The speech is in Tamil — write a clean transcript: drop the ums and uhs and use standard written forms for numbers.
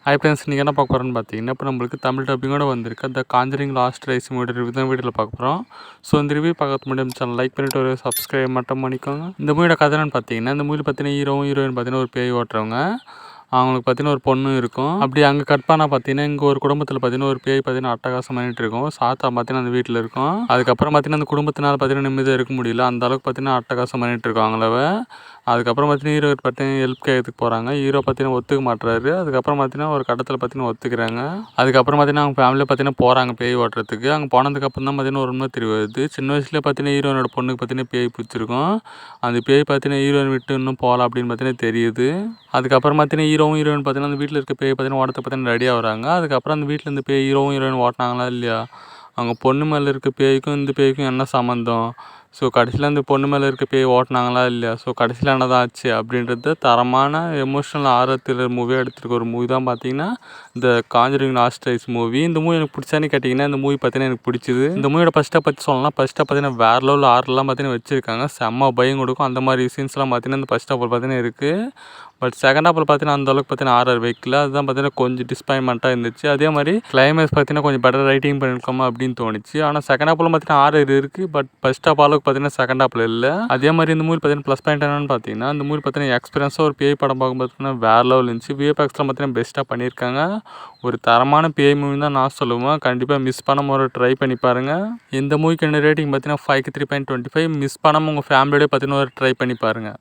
ஹாய் ஃப்ரெண்ட்ஸ், நீங்கள் என்ன பார்க்க போகிறோன்னு பார்த்தீங்கன்னா, இப்போ நம்மளுக்கு தமிழ் டப்பிங்கோட வந்திருக்கு அந்த காஞ்சரிங் லாஸ்ட் ரைஸ் மூவியோட ரிவ்யூ தான் வீடியோவில் பார்க்க போகிறோம். ஸோ இந்த ரிவ்யூ பார்க்கறது முன்னாடி சேனல் லைக் பண்ணிவிட்டு ஒரு சப்ஸ்கிரைப் மட்டும் பண்ணிக்கோங்க. இந்த மூவியோட கதை என்னன்னு பார்த்தீங்கன்னா, இந்த மூவியில் பார்த்தீங்கன்னா ஹீரோவும் ஹீரோயின் பார்த்தீங்கன்னா ஒரு பேய் ஓட்டுறவங்க. அவங்களுக்கு பார்த்தீங்கன்னா ஒரு பொண்ணு இருக்கும். அப்படி அங்கே கட் பண்ணால் பார்த்தீங்கன்னா இங்கே ஒரு குடும்பத்தில் பார்த்தீங்கன்னா ஒரு பேய் பார்த்தீங்கன்னா அட்டகாசம் பண்ணிட்டு இருக்கும். சாத்தா பார்த்தீங்கன்னா அந்த வீட்டில் இருக்கும். அதுக்கப்புறம் பார்த்தீங்கன்னா அந்த குடும்பத்தினால் பார்த்தீங்கன்னா நிம்மதியாக இருக்க முடியல. அந்த அளவுக்கு பார்த்தீங்கன்னா அட்டகாசம் பண்ணிட்டு இருக்காங்களவ. அதுக்கப்புறம் பார்த்தீங்கன்னா ஹீரோ பார்த்தீங்கன்னா ஹெல்ப் கேட்கறதுக்கு போகிறாங்க. ஹீரோ பார்த்தீங்கன்னா ஒத்துக்க மாட்டுறாரு. அதுக்கப்புறம் பார்த்தீங்கன்னா ஒரு கட்டத்தில் பார்த்தீங்கன்னா ஒத்துக்கிறாங்க. அதுக்கப்புறம் பார்த்தீங்கன்னா அவங்க ஃபேமிலியில் பார்த்தீங்கன்னா போகிறாங்க பேய் ஓட்டுறதுக்கு. அங்கே போனதுக்கப்புறம் தான் பார்த்தீங்கன்னா ஒரு உண்மை தெரிய வருது. சின்ன வயசுலேயே பார்த்தீங்கன்னா ஹீரோனோட பொண்ணுக்கு பார்த்தீங்கன்னா பேய் பிடிச்சிருக்கும். அந்த பேய் பார்த்தீங்கன்னா ஹீரோயின் விட்டு இன்னும் போகலாம் அப்படின்னு பார்த்தீங்கன்னா தெரியுது. அதுக்கப்புறம் பார்த்தீங்கன்னா ஹீரோவும் ஹீரோயின் பார்த்தீங்கன்னா அந்த வீட்டில் இருக்க பேய் பார்த்தீங்கன்னா ஓடத்துக்கு பார்த்தீங்கன்னா ரெடி ஆகுறாங்க. அதுக்கப்புறம் அந்த வீட்டில் இந்த பேய் ஹீரோவும் ஹீரோயின் ஓட்டினாங்களா இல்லையா, அவங்க பொண்ணு மேலே இருக்க பேய்க்கும் இந்த பேய்க்கும் என்ன சம்மந்தம், ஸோ கடைசியில் அந்த பொண்ணு மேலே இருக்க பேய் ஓட்டினாங்களா இல்லையா, ஸோ கடைசியில் என்னதான் ஆச்சு அப்படின்றது தரமான எமோஷனல் ஆர்ஆர் த்ரில்லர் மூவியாக எடுத்துருக்க ஒரு மூவி தான் பார்த்தீங்கன்னா இந்த காஞ்சரிங் லாஸ்ட் ரைஸ் மூவி. இந்த மூவி எனக்கு பிடிச்சான்னு கேட்டிங்கன்னா இந்த மூவி பார்த்தீங்கன்னா எனக்கு பிடிச்சிது. இந்த மூவியோட ஃபஸ்ட்டை பற்றி சொல்லலாம். ஃபஸ்ட்டாக பார்த்தீங்கன்னா வேறு லெவலில் ஆர்லாம் பார்த்தீங்கன்னா வச்சுருக்காங்க. செம்ம பயம் கொடுக்கும். அந்த மாதிரி சீன்ஸ்லாம் பார்த்தீங்கன்னா இந்த ஃபஸ்ட் ஆஃப் ஆல் பார்த்தீங்கன்னா இருக்குது. பட் செகண்ட் ஹாஃபில் பார்த்தீங்கன்னா அந்தளவுக்கு பார்த்தீங்கன்னா ஆர்ஆர் வைக்கல. அதுதான் பார்த்தீங்கன்னா கொஞ்சம் டிஸ்பாயின்மெண்ட்டாக இருந்துச்சு. அதே மாதிரி கிளைமேக்ஸ் பார்த்தீங்கன்னா கொஞ்சம் பெட்டர் ரைட்டிங் பண்ணியிருக்கோமா அப்படின்னு தோணுச்சு. ஆனால் செகண்ட் ஹாஃபில் பார்த்தீங்கன்னா ஆர்ஆர் இருக்குது. பட் ஃபஸ்ட் ஆஃப் அளவுக்கு பார்த்தீங்கன்னா செகண்ட் ஹாஃபில் இல்லை. அதே மாதிரி இந்த மூவி பார்த்தீங்கன்னா ப்ளஸ் பாயிண்ட் என்னன்னு பார்த்தீங்கன்னா இந்த மூவி பார்த்தீங்கன்னா எக்ஸ்பீரியன்ஸாக ஒரு பேய் படம் பார்க்கும்போது பார்த்தீங்கன்னா வேறு லெவல் இருந்துச்சு. விஎஃப்எக்ஸ்லாம் பார்த்தீங்கன்னா பெஸ்ட்டாக பண்ணியிருக்காங்க. ஒரு தரமான பேய் மூவி தான் நான் சொல்லுவேன். கண்டிப்பாக மிஸ் பண்ணாமல் ஒரு ட்ரை பண்ணி பாருங்கள். இந்த மூவிக்கு என்ன ரேட்டிங் பார்த்தீங்கன்னா 5க்கு 3.25. மிஸ் பண்ணாமல் உங்கள் ஃபேமிலியோடய பார்த்தீங்கன்னா ஒரு ட்ரை பண்ணி பாருங்கள்.